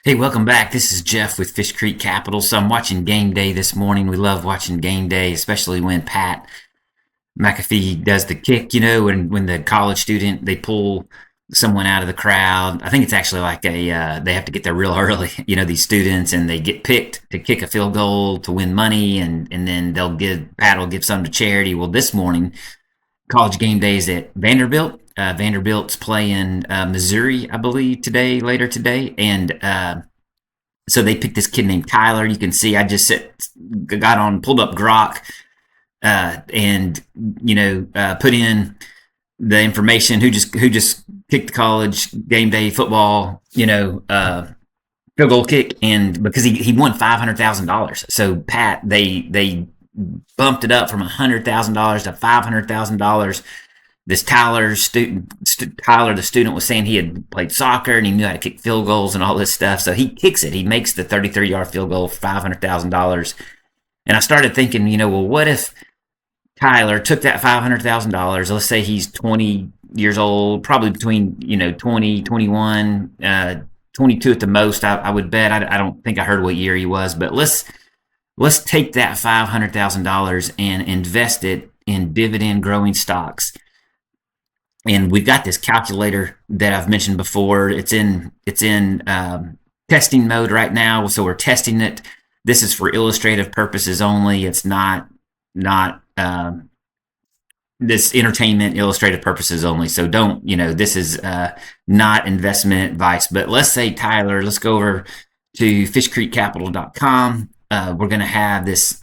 Hey, welcome back. This is Jeff with Fish Creek Capital. So I'm watching Game Day this morning. We love watching Game Day, especially when Pat McAfee does the kick, when the college student, they pull someone out of the crowd. I think it's actually like they have to get there real early, these students, and they get picked to kick a field goal to win money, and then Pat will give some to charity. Well, this morning, College Game Days at Vanderbilt. Vanderbilt's playing Missouri, I believe, later today. And so they picked this kid named Tyler. You can see I just pulled up Grok, and put in the information who just kicked the College Game Day football, field goal kick, and because he won $500,000. So Pat, they bumped it up from $100,000 to $500,000. This Tyler, the student, was saying he had played soccer and he knew how to kick field goals and all this stuff. So he kicks it. He makes the 33-yard field goal for $500,000. And I started thinking, well, what if Tyler took that $500,000? Let's say he's 20 years old, probably between 20, 21, 22 at the most. I would bet. I don't think I heard what year he was, but let's take that $500,000 and invest it in dividend growing stocks. And we've got this calculator that I've mentioned before. It's in testing mode right now, so we're testing it. This is for illustrative purposes only. It's not this entertainment, illustrative purposes only. So don't, this is not investment advice. But let's say Tyler, let's go over to fishcreekcapital.com. We're going to have this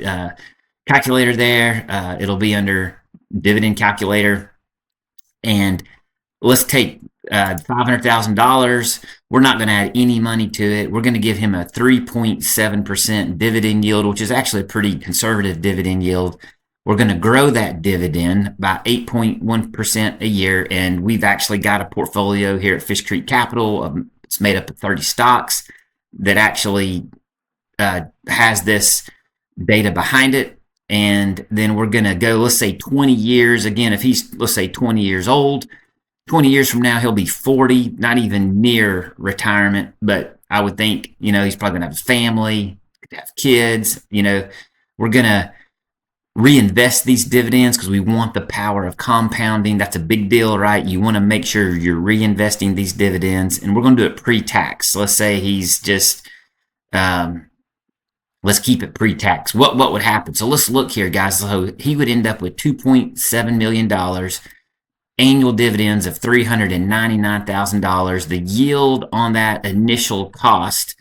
calculator there. It'll be under dividend calculator. And let's take $500,000. We're not going to add any money to it. We're going to give him a 3.7% dividend yield, which is actually a pretty conservative dividend yield. We're going to grow that dividend by 8.1% a year. And we've actually got a portfolio here at Fish Creek Capital. It's made up of 30 stocks that actually has this data behind it. And then we're going to go, let's say 20 years. Again, if he's, let's say 20 years old, 20 years from now, he'll be 40, not even near retirement. But I would think, he's probably going to have a family, have kids. We're going to reinvest these dividends because we want the power of compounding. That's a big deal, right? You want to make sure you're reinvesting these dividends. And we're going to do it pre-tax. Let's say he's just... let's keep it pre-tax. What would happen? So let's look here, guys. So he would end up with $2.7 million, annual dividends of $399,000. The yield on that initial cost,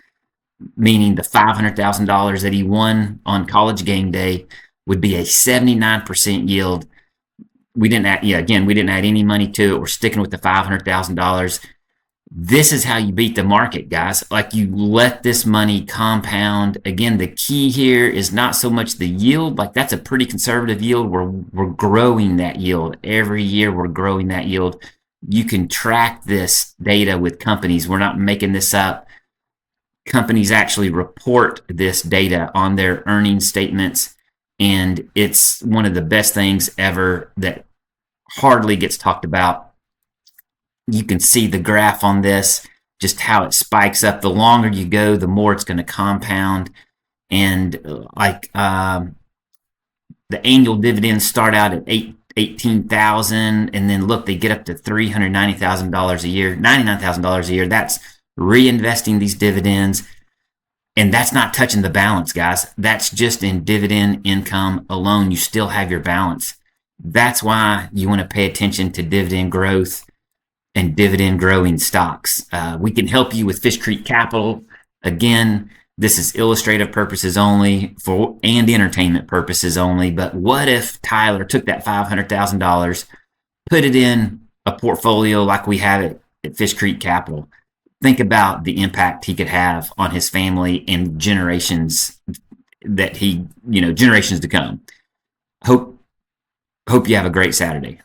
meaning the $500,000 that he won on College Game Day, would be a 79% yield. We didn't add any money to it. We're sticking with the $500,000. This is how you beat the market, guys. Like, you let this money compound. Again, the key here is not so much the yield. Like, that's a pretty conservative yield. We're growing that yield. Every year we're growing that yield. You can track this data with companies. We're not making this up. Companies actually report this data on their earnings statements, and it's one of the best things ever that hardly gets talked about. You can see the graph on this, just how it spikes up. The longer you go, the more it's going to compound. And the annual dividends start out at $18,000, and then look, they get up to $390,000 a year, $99,000 a year. That's reinvesting these dividends, and that's not touching the balance, guys. That's just in dividend income alone. You still have your balance. That's why you want to pay attention to dividend growth and dividend growing stocks. We can help you with Fish Creek Capital. Again, this is illustrative purposes only and entertainment purposes only. But what if Tyler took that $500,000, put it in a portfolio like we have it at Fish Creek Capital? Think about the impact he could have on his family and generations generations to come. Hope you have a great Saturday.